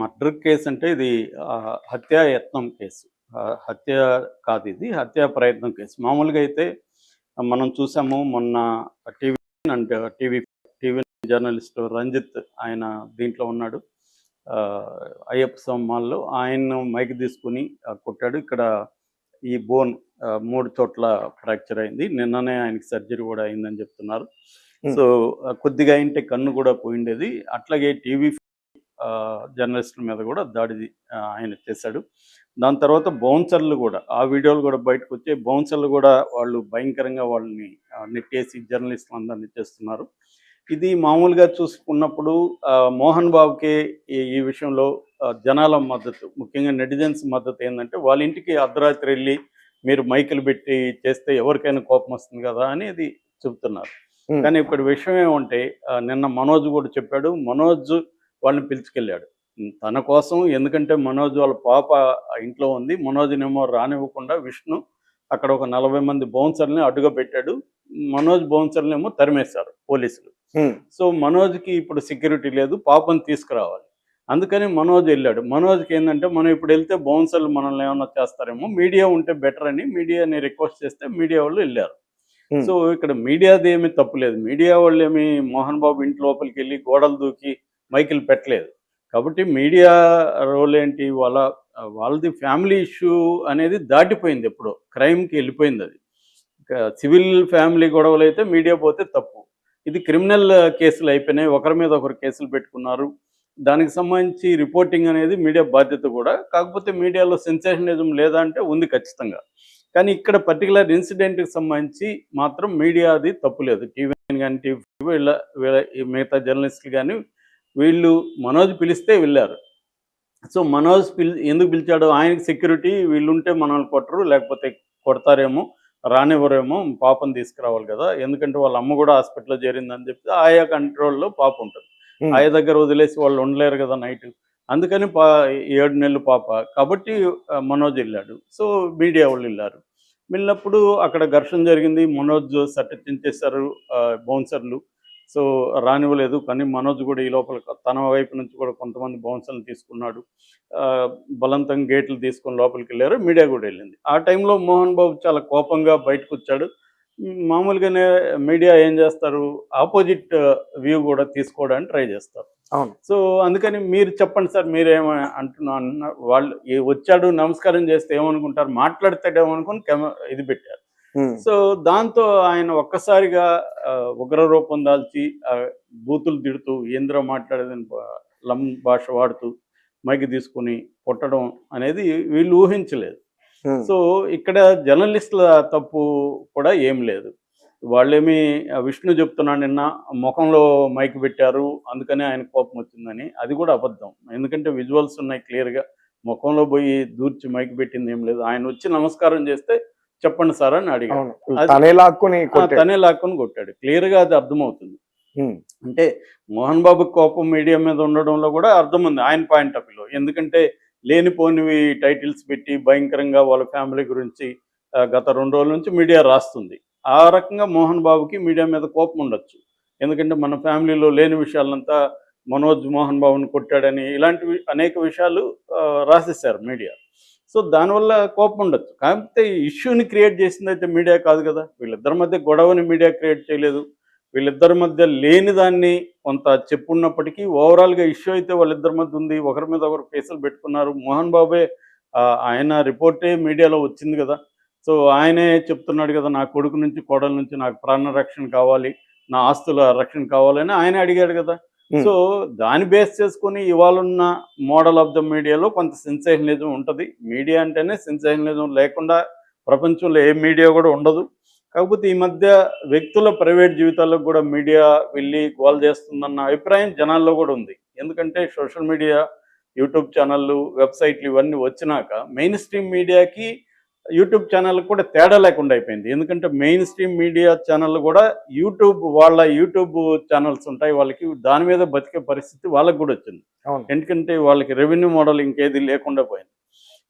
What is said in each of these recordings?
Murder case అంటే ఇది హత్యాయత్నం కేసు. హత్య కాదు ఇది. హత్యా ప్రయత్నం కేసు. మామూలుగా అయితే మనం చూసాము మొన్న TV and TV TV journalist Ranjith ఆయన దీంట్లో ఉన్నాడు. అయ్యప్ప స్వామి మాల్లో ఆయన్ను మైక్ తీసుకొని కొట్టాడు. ఇక్కడ ఈ బోన్ 3 చోట్ల ఫ్రాక్చర్ అయింది. నిన్ననే ఆయనకి సర్జరీ కూడా అయిందని చెప్తున్నారు. సో కొద్దిగా అయింటే కన్ను కూడా పోయిండేది. అట్లాగే టీవీ జర్నలిస్టుల మీద కూడా దాడి ఆయన చేశాడు. దాని తర్వాత బౌన్సర్లు కూడా ఆ వీడియోలు కూడా బయటకు వచ్చే బౌన్సర్లు కూడా వాళ్ళు భయంకరంగా వాళ్ళని నెట్టేసి జర్నలిస్టులందరినీ చేస్తున్నారు. ఇది మామూలుగా చూసుకున్నప్పుడు మోహన్ బాబుకి ఈ విషయంలో జనాల మద్దతు, ముఖ్యంగా నెటిజన్స్ మద్దతు ఏంటంటే వాళ్ళ ఇంటికి అర్ధరాత్రి వెళ్ళి మీరు మైకులు పెట్టి చేస్తే ఎవరికైనా కోపం వస్తుంది కదా అనేది చెబుతున్నారు. కానీ ఇక్కడ విషయం ఏమంటే నిన్న మనోజ్ కూడా చెప్పాడు. మనోజ్ వాళ్ళని పిలుచుకెళ్ళాడు తన కోసం. ఎందుకంటే మనోజ్ వాళ్ళ పాప ఇంట్లో ఉంది. మనోజ్నేమో రానివ్వకుండా విష్ణు అక్కడ ఒక 40 మంది బౌన్సర్ని అడ్డుగా పెట్టాడు. మనోజ్ బౌన్సర్నేమో తరిమేశారు పోలీసులు. సో మనోజ్కి ఇప్పుడు సెక్యూరిటీ లేదు, పాపని తీసుకురావాలి. అందుకని మనోజ్ వెళ్ళాడు. మనోజ్కి ఏంటంటే మనం ఇప్పుడు వెళ్తే బౌన్సర్లు మనల్ని ఏమన్నా చేస్తారేమో, మీడియా ఉంటే బెటర్ అని మీడియాని రిక్వెస్ట్ చేస్తే మీడియా వాళ్ళు వెళ్ళారు. సో ఇక్కడ మీడియాది ఏమీ తప్పులేదు. మీడియా వాళ్ళు ఏమి మోహన్ బాబు ఇంటి లోపలికి వెళ్ళి గోడలు దూకి మైకులు పెట్టలేదు. కాబట్టి మీడియా రోల్ ఏంటి, వాళ్ళది ఫ్యామిలీ ఇష్యూ అనేది దాటిపోయింది, ఎప్పుడో క్రైమ్కి వెళ్ళిపోయింది. అది సివిల్ ఫ్యామిలీ గొడవలు అయితే మీడియా పోతే తప్పు. ఇది క్రిమినల్ కేసులు అయిపోయినాయి. ఒకరి మీద ఒకరు కేసులు పెట్టుకున్నారు. దానికి సంబంధించి రిపోర్టింగ్ అనేది మీడియా బాధ్యత కూడా. కాకపోతే మీడియాలో సెన్సేషనిజం లేదా అంటే ఉంది ఖచ్చితంగా. కానీ ఇక్కడ పర్టికులర్ ఇన్సిడెంట్కి సంబంధించి మాత్రం మీడియాది తప్పు లేదు. టీవీ కానీ టీవీ మిగతా జర్నలిస్టులు కానీ వీళ్ళు మనోజ్ పిలిస్తే వెళ్ళారు. సో మనోజ్ ఎందుకు పిలిచాడు, ఆయనకి సెక్యూరిటీ, వీళ్ళుంటే మనల్ని కొట్టరు, లేకపోతే కొడతారేమో, రానివ్వరేమో, పాపను తీసుకురావాలి కదా. ఎందుకంటే వాళ్ళ అమ్మ కూడా హాస్పిటల్లో చేరిందని చెప్పి ఆయా కంట్రోల్లో పాప ఉంటుంది. ఆయా దగ్గర వదిలేసి వాళ్ళు ఉండలేరు కదా నైట్. అందుకని 7 నెలలు పాప కాబట్టి మనోజ్ వెళ్ళాడు. సో మీడియా వాళ్ళు వెళ్ళారు. వెళ్ళినప్పుడు అక్కడ ఘర్షణ జరిగింది. మనోజ్ చించేశారు బౌన్సర్లు. సో రానివ్వలేదు. కానీ మనోజ్ కూడా ఈ లోపల తన వైపు నుంచి కూడా కొంతమంది బౌన్సర్లు తీసుకున్నాడు. బలవంతంగా గేట్లు తీసుకొని లోపలికి వెళ్ళారు. మీడియా కూడా వెళ్ళింది. ఆ టైంలో మోహన్ బాబు చాలా కోపంగా బయటకు వచ్చాడు. మామూలుగానే మీడియా ఏం చేస్తారు, ఆపోజిట్ వ్యూ కూడా తీసుకోవడానికి ట్రై చేస్తారు. సో అందుకని మీరు చెప్పండి సార్, మీరేమో అంటున్నా, వాళ్ళు వచ్చాడు నమస్కారం చేస్తే ఏమనుకుంటారు, మాట్లాడతాడేమనుకుని ఇది పెట్టారు. సో దాంతో ఆయన ఒక్కసారిగా ఉగ్ర రూపం దాల్చి బూతులు తిడుతూ ఏంద్ర మాట్లాడేదని లం భాష వాడుతూ మైకి తీసుకుని కొట్టడం అనేది వీళ్ళు ఊహించలేదు. సో ఇక్కడ జర్నలిస్టుల తప్పు కూడా ఏం లేదు. వాళ్ళేమి విష్ణు చెప్తున్నాడు నిన్న ముఖంలో మైక్ పెట్టారు అందుకనే ఆయన కోపం వచ్చిందని, అది కూడా అబద్ధం. ఎందుకంటే విజువల్స్ ఉన్నాయి క్లియర్గా. ముఖంలో పోయి దూర్చి మైక్ పెట్టింది ఏం లేదు. ఆయన వచ్చి నమస్కారం చేస్తే చెప్పండి సార్ అని అడిగాడు. తనే లాక్కుని కొట్టాడు. క్లియర్గా అది అర్థమవుతుంది. అంటే మోహన్ బాబు కోపం మీడియా మీద ఉండడంలో కూడా అర్థం ఉంది ఆయన పాయింట్ ఆఫ్ వ్యూలో. ఎందుకంటే లేనిపోనివి టైటిల్స్ పెట్టి భయంకరంగా వాళ్ళ ఫ్యామిలీ గురించి గత 2 రోజుల నుంచి మీడియా రాస్తుంది. ఆ రకంగా మోహన్ బాబుకి మీడియా మీద కోపం ఉండొచ్చు. ఎందుకంటే మన ఫ్యామిలీలో లేని విషయాలంతా మనోజ్ మోహన్ బాబుని కొట్టాడని ఇలాంటివి అనేక విషయాలు రాసేశారు మీడియా. సో దానివల్ల కోపం ఉండొచ్చు. కాకపోతే ఇష్యూని క్రియేట్ చేసింది అయితే మీడియా కాదు కదా. వీళ్ళిద్దరి మధ్య గొడవని మీడియా క్రియేట్ చేయలేదు. వీళ్ళిద్దరి మధ్య లేని దాన్ని కొంత చెప్పున్నప్పటికీ ఓవరాల్గా ఇష్యూ అయితే వాళ్ళిద్దరి మధ్య ఉంది. ఒకరి మీద ఒకరు కేసులు పెట్టుకున్నారు. మోహన్ బాబే ఆయన రిపోర్టే మీడియాలో వచ్చింది కదా. సో ఆయనే చెప్తున్నాడు కదా, నా కొడుకు నుంచి కోడల నుంచి నాకు ప్రాణ రక్షణ కావాలి, నా ఆస్తుల రక్షణ కావాలని ఆయనే అడిగాడు కదా. సో దాన్ని బేస్ చేసుకుని ఇవాళున్న మోడల్ ఆఫ్ ద మీడియాలో కొంత సెన్సేషనలిజం ఉంటుంది. మీడియా అంటేనే సెన్సేషనలిజం లేకుండా ప్రపంచంలో ఏ మీడియా కూడా ఉండదు. కాకపోతే ఈ మధ్య వ్యక్తుల ప్రైవేట్ జీవితాలకు కూడా మీడియా వెళ్ళి గోల్ చేస్తుందన్న అభిప్రాయం జనాల్లో కూడా ఉంది. ఎందుకంటే సోషల్ మీడియా, యూట్యూబ్ ఛానళ్ళు, వెబ్సైట్లు ఇవన్నీ వచ్చినాక మెయిన్ స్ట్రీమ్ మీడియాకి యూట్యూబ్ ఛానల్ కూడా తేడా లేకుండా అయిపోయింది. ఎందుకంటే మెయిన్ స్ట్రీమ్ మీడియా ఛానళ్ళు కూడా వాళ్ళ యూట్యూబ్ ఛానల్స్ ఉంటాయి, వాళ్ళకి దాని మీద బతికే పరిస్థితి వాళ్ళకి కూడా వచ్చింది. ఎందుకంటే వాళ్ళకి రెవెన్యూ మోడల్ ఇంకేది లేకుండా పోయింది.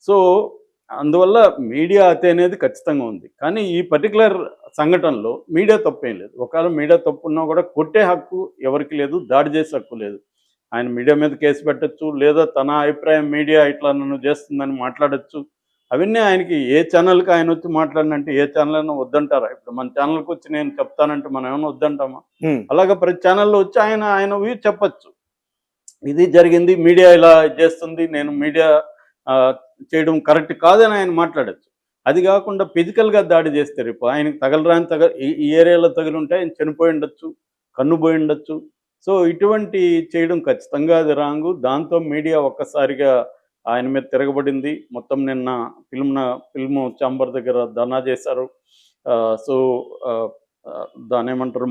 సో అందువల్ల మీడియా అతి అనేది ఖచ్చితంగా ఉంది. కానీ ఈ పర్టికులర్ సంఘటనలో మీడియా తప్పేం లేదు. ఒకవేళ మీడియా తప్పు ఉన్నా కూడా కొట్టే హక్కు ఎవరికి లేదు, దాడి చేసే హక్కు లేదు. ఆయన మీడియా మీద కేసు పెట్టచ్చు, లేదా తన అభిప్రాయం మీడియా ఇట్లా నన్ను చేస్తుందని మాట్లాడచ్చు. అవన్నీ ఆయనకి ఏ ఛానల్‌కి ఆయన వచ్చి మాట్లాడినంటే ఏ ఛానల్ అయినా వద్దంటారా? ఇప్పుడు మన ఛానల్‌కి వచ్చి నేను చెప్తానంటే మనం ఏమన్నా వద్దంటామా? అలాగా ప్రతి ఛానల్‌లో వచ్చి ఆయన ఆయన వ్యూ చెప్పచ్చు. ఇది జరిగింది, మీడియా ఇలా చేస్తుంది, నేను మీడియా చేయడం కరెక్ట్ కాదని ఆయన మాట్లాడచ్చు. అది కాకుండా ఫిజికల్‌గా దాడి చేస్తే రేపు ఆయనకి తగలరాని ఈ ఏరియాలో తగిలుంటే ఆయన చనిపోయి ఉండొచ్చు, కన్ను పోయి ఉండొచ్చు. సో ఇటువంటి చేయడం ఖచ్చితంగా అది రాంగు. దాంతో మీడియా ఒక్కసారిగా ఆయన మీద తిరగబడింది. మొత్తం నిన్న ఫిల్మ్ ఛాంబర్ దగ్గర ధర్నా చేశారు. సో దాన్నేమంటారు,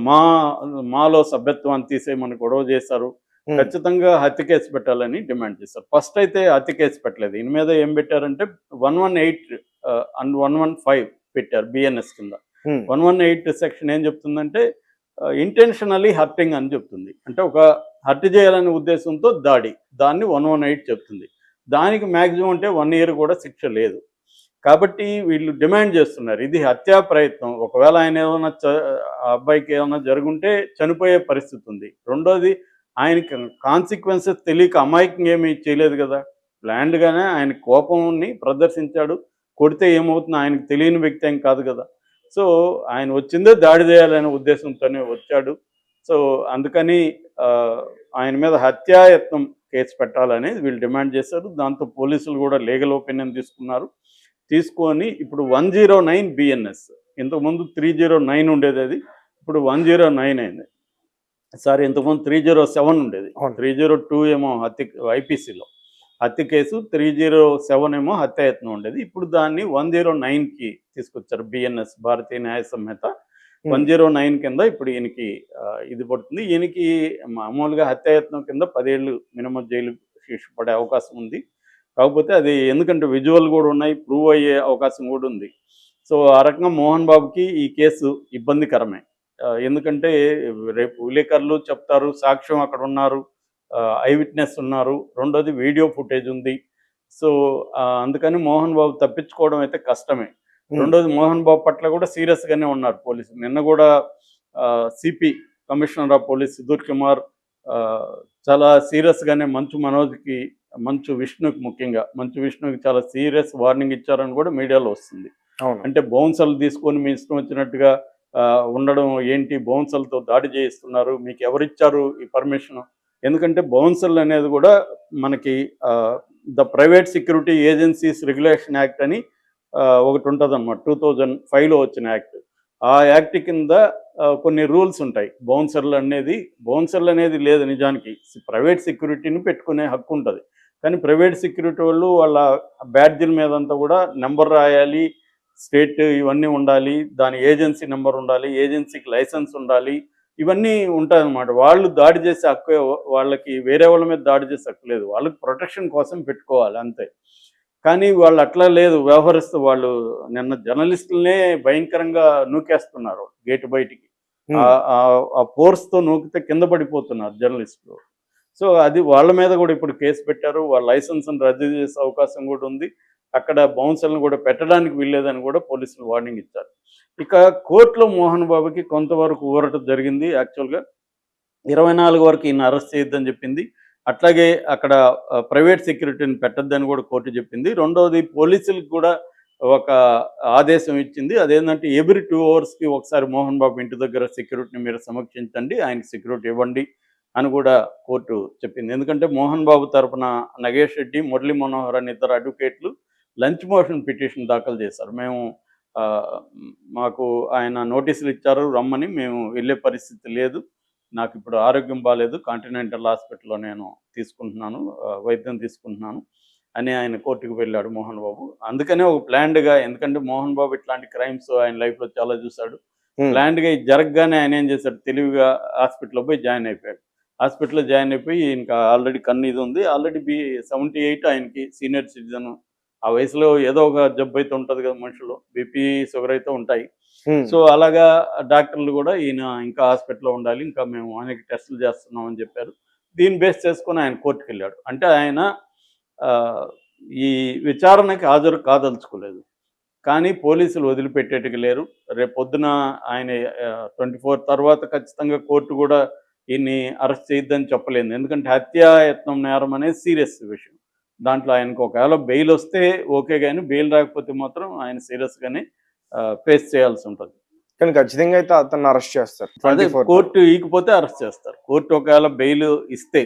మాలో సభ్యత్వాన్ని తీసేయమని గొడవ చేశారు. ఖచ్చితంగా హత్య కేసు పెట్టాలని డిమాండ్ చేశారు. ఫస్ట్ అయితే హత్య కేసు పెట్టలేదు. దీని మీద ఏం పెట్టారంటే 118 అండ్ 115 పెట్టారు బిఎన్ఎస్ కింద. 118 సెక్షన్ ఏం చెప్తుందంటే ఇంటెన్షనలీ హర్టింగ్ అని చెప్తుంది. అంటే ఒక హత్య చేయాలనే ఉద్దేశంతో దాడి, దాన్ని 118 చెప్తుంది. దానికి మ్యాక్సిమం అంటే 1 year కూడా శిక్ష లేదు. కాబట్టి వీళ్ళు డిమాండ్ చేస్తున్నారు, ఇది హత్యా ప్రయత్నం. ఒకవేళ ఆయన ఏమైనా ఆ అబ్బాయికి ఏమైనా జరుగుంటే చనిపోయే పరిస్థితి ఉంది. రెండోది, ఆయనకి కాన్సిక్వెన్సెస్ తెలియక అమాయకంగా ఏమీ చేయలేదు కదా. ప్లాన్డ్గానే ఆయన కోపంని ప్రదర్శించాడు. కొడితే ఏమవుతుందో ఆయనకు తెలియని వ్యక్తి ఏం కాదు కదా. సో ఆయన వచ్చిందే దాడి చేయాలనే ఉద్దేశంతోనే వచ్చాడు. సో అందుకని ఆయన మీద హత్యాయత్నం కేసు పెట్టాలనేది వీళ్ళు డిమాండ్ చేశారు. దాంతో పోలీసులు కూడా లీగల్ ఒపీనియన్ తీసుకొని ఇప్పుడు 109 బిఎన్ఎస్, ఇంతకుముందు 309 ఉండేది, అది ఇప్పుడు 109 అయింది. సారీ, ఇంతకుముందు 307 ఉండేది. 302 ఏమో ఐపీసీలో హత్య కేసు, 307 ఏమో హత్యాయత్నం ఉండేది. ఇప్పుడు దాన్ని 109కి తీసుకొచ్చారు. బిఎన్ఎస్, భారతీయ న్యాయ సంహిత 109 కింద ఇప్పుడు ఈయనకి ఇది పడుతుంది. ఈయనకి మామూలుగా హత్యాయత్నం కింద 10 ఏళ్ళు మినిమం జైలు శిక్ష పడే అవకాశం ఉంది. కాకపోతే అది ఎందుకంటే విజువల్ కూడా ఉన్నాయి, ప్రూవ్ అయ్యే అవకాశం కూడా ఉంది. సో ఆ రకంగా మోహన్ బాబుకి ఈ కేసు ఇబ్బందికరమే. ఎందుకంటే రేపు విలేకరులు చెప్తారు, సాక్ష్యం అక్కడ ఉన్నారు, ఐ విట్నెస్ ఉన్నారు, రెండోది వీడియో ఫుటేజ్ ఉంది. సో అందుకని మోహన్ బాబు తప్పించుకోవడం అయితే కష్టమే. రెండోది, మోహన్ బాబు పట్ల కూడా సీరియస్గానే ఉన్నారు పోలీసులు. నిన్న కూడా CP, commissioner of police Sudheer Kumar చాలా సీరియస్గానే మంచు విష్ణుకి, ముఖ్యంగా మంచు విష్ణుకి చాలా సీరియస్ వార్నింగ్ ఇచ్చారని కూడా మీడియాలో వస్తుంది. అంటే బౌన్సర్లు తీసుకొని మీ ఇష్టం వచ్చినట్టుగా ఉండడం ఏంటి, బౌన్సర్లతో దాడి చేయిస్తున్నారు, మీకు ఎవరిచ్చారు ఈ పర్మిషన్? ఎందుకంటే బౌన్సర్లు అనేది కూడా మనకి the private security agencies regulation act అని ఒకటి ఉంటుంది అన్నమాట. 2005లో వచ్చిన యాక్ట్. ఆ యాక్ట్ కింద కొన్ని రూల్స్ ఉంటాయి. బౌన్సర్లు అనేది లేదు నిజానికి. ప్రైవేట్ సెక్యూరిటీని పెట్టుకునే హక్కు ఉంటుంది. కానీ ప్రైవేట్ సెక్యూరిటీ వాళ్ళు వాళ్ళ బ్యాడ్జిల మీద అంతా కూడా నెంబర్ రాయాలి, స్టేట్ ఇవన్నీ ఉండాలి, దాని ఏజెన్సీ నెంబర్ ఉండాలి, ఏజెన్సీకి లైసెన్స్ ఉండాలి, ఇవన్నీ ఉంటాయన్నమాట. వాళ్ళు దాడి చేసే హక్కు, వాళ్ళకి వేరే వాళ్ళ మీద దాడి చేసే హక్కు లేదు. వాళ్ళకి ప్రొటెక్షన్ కోసం పెట్టుకోవాలి అంతే. కానీ వాళ్ళు అట్లా లేదు వ్యవహరిస్తూ. వాళ్ళు నిన్న జర్నలిస్టులనే భయంకరంగా నూకేస్తున్నారు గేటు బయటికి. ఆ ఫోర్స్తో నూకితే కింద పడిపోతున్నారు జర్నలిస్టులు. సో అది వాళ్ళ మీద కూడా ఇప్పుడు కేసు పెట్టారు. వాళ్ళ లైసెన్స్ని రద్దు చేసే అవకాశం కూడా ఉంది. అక్కడ బౌన్సర్లను కూడా పెట్టడానికి వీల్లేదని కూడా పోలీసులు వార్నింగ్ ఇచ్చారు. ఇక కోర్టులో మోహన్ బాబుకి కొంతవరకు ఊరట జరిగింది. యాక్చువల్గా 24 వరకు ఈయన అరెస్ట్ చేయొద్దని చెప్పింది. అట్లాగే అక్కడ ప్రైవేట్ సెక్యూరిటీని పెట్టద్దని కూడా కోర్టు చెప్పింది. రెండవది, పోలీసులకు కూడా ఒక ఆదేశం ఇచ్చింది. అదేంటంటే ఎవ్రీ 2 అవర్స్కి ఒకసారి మోహన్ బాబు ఇంటి దగ్గర సెక్యూరిటీని మీరు సమీక్షించండి, ఆయనకి సెక్యూరిటీ ఇవ్వండి అని కూడా కోర్టు చెప్పింది. ఎందుకంటే మోహన్ బాబు తరఫున నగేష్ రెడ్డి, మురళీ మనోహర్ అని ఇద్దరు అడ్వకేట్లు లంచ్ మోషన్ పిటిషన్ దాఖలు చేశారు. మాకు ఆయన నోటీసులు ఇచ్చారు రమ్మని, మేము వెళ్ళే పరిస్థితి లేదు, నాకు ఇప్పుడు ఆరోగ్యం బాగాలేదు, కాంటినెంటల్ హాస్పిటల్లో నేను వైద్యం తీసుకుంటున్నాను అని ఆయన కోర్టుకు వెళ్ళాడు మోహన్ బాబు. అందుకనే ఒక ప్లాన్డ్గా, ఎందుకంటే మోహన్ బాబు ఇట్లాంటి క్రైమ్స్ ఆయన లైఫ్లో చాలా చూశాడు. ప్లాన్డ్గా ఇది జరగగానే ఆయన ఏం చేశాడు, తెలివిగా హాస్పిటల్లో పోయి జాయిన్ అయిపోయాడు. హాస్పిటల్లో జాయిన్ అయిపోయి ఇంకా ఆల్రెడీ కన్ను ఇది ఉంది, ఆల్రెడీ 78 ఆయనకి, సీనియర్ సిటిజన్. ఆ వయసులో ఏదో ఒక జబ్బు అయితే ఉంటుంది కదా మనుషులు, బీపీ షుగర్ అయితే ఉంటాయి. సో అలాగా డాక్టర్లు కూడా ఈయన ఇంకా హాస్పిటల్లో ఉండాలి, ఇంకా మేము ఆయనకి టెస్టులు చేస్తున్నాం అని చెప్పారు. దీన్ని బేస్ చేసుకొని ఆయన కోర్టుకు వెళ్ళాడు. అంటే ఆయన ఈ విచారణకి హాజరు కాదలుచుకోలేదు. కానీ పోలీసులు వదిలిపెట్టేట్టుగా లేరు. రేపు పొద్దున ఆయన 24 తర్వాత ఖచ్చితంగా కోర్టు కూడా ఈయన్ని అరెస్ట్ చేయొద్దని చెప్పలేను. ఎందుకంటే హత్యాయత్నం నేరం అనేది సీరియస్ విషయం. దాంట్లో ఆయనకు ఒకవేళ బెయిల్ వస్తే ఓకే గానీ, బెయిల్ రాకపోతే మాత్రం ఆయన సీరియస్‌గానే ఫేస్ చేయాల్సి ఉంటది. కానీ ఖచ్చితంగా అయితే అతన్ని అరెస్ట్ చేస్తారు. అదే 24th. కోర్టు ఈకపోతే అరెస్ట్ చేస్తారు. కోర్టు ఒకవేళ బెయిల్ ఇస్తే